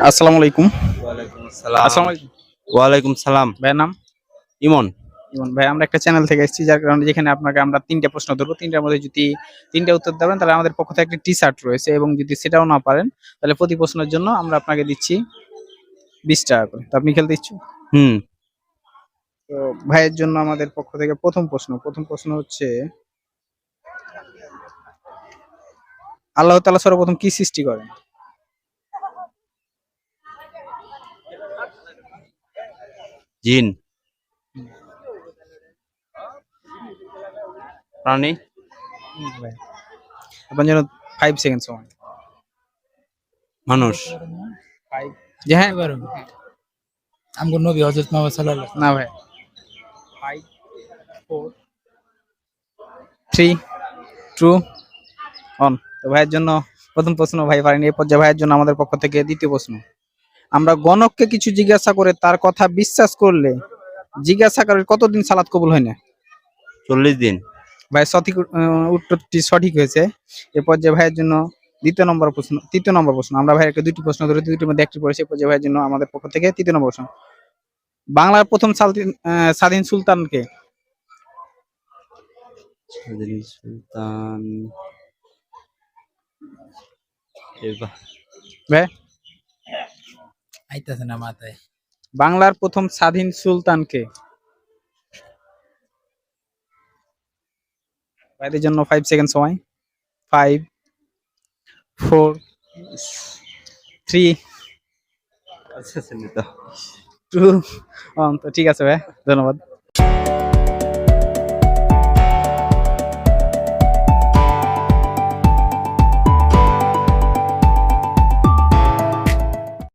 আসসালামু আলাইকুম। ওয়ালাইকুম আসসালাম। আসসালামু আলাইকুম। ওয়ালাইকুম সালাম। ভাইয়ের নাম? ইমন। ইমন ভাই, আমরা একটা চ্যানেল থেকে এসেছি, যার কারণে যেখানে আপনাকে আমরা ৩ টা প্রশ্ন ধরবো। ৩ টার মধ্যে যদি ৩ টা উত্তর দেবেন তাহলে আমাদের পক্ষ থেকে একটা টি-শার্ট রয়েছে, এবং যদি সেটাও না পারেন তাহলে প্রতি প্রশ্নের জন্য আমরা আপনাকে দিচ্ছি ৳২০ করে। তো আপনি খেলতে ইচ্ছুক? হুম। তো ভাইয়ের জন্য আমাদের পক্ষ থেকে প্রথম প্রশ্ন হচ্ছে, আল্লাহ তাআলা সর্বপ্রথম কি সৃষ্টি করেন? জিন। প্রাণী। ভাই, আপনার জন্য 5 সেকেন্ড সময়। মানুষ। 5, জি হ্যাঁ, আমগো নবী হযরত মুহাম্মদ সাল্লাল্লাহু না ভাই। 5, 4, 3, 2, 1। তো ভাইয়ের জন্য প্রথম প্রশ্ন ভাই পারেনি। এই পর্যায়ে ভাইয়ের জন্য আমাদের পক্ষ থেকে দ্বিতীয় প্রশ্ন। আমরা গণককে কিছু জিজ্ঞাসা করে তার কথা বিশ্বাস করলে জিজ্ঞাসাকারীর কতদিন সালাত কবুল হয় না? 40 দিন। ভাই সঠিক উত্তরটি সঠিক হয়েছে। এ পর্যায়ে ভাইয়ের জন্য তৃতীয় নম্বর প্রশ্ন। আমরা ভাইয়েরকে দুইটি প্রশ্ন ধরে দুইটির মধ্যে একটি পড়েছি। এ পর্যায়ে ভাইয়ের জন্য আমাদের পক্ষ থেকে তৃতীয় নম্বর প্রশ্ন। বাংলার প্রথম স্বাধীন সুলতান কে? সুলতান। ভাই, আইতাছে না মাথায়। বাংলার প্রথম স্বাধীন সুলতান কে? ভাইদের জন্য 5 সেকেন্ড সময়। 5, 4, 3, আচ্ছা, তো 2, 1। তো ঠিক আছে ভাই, ধন্যবাদ।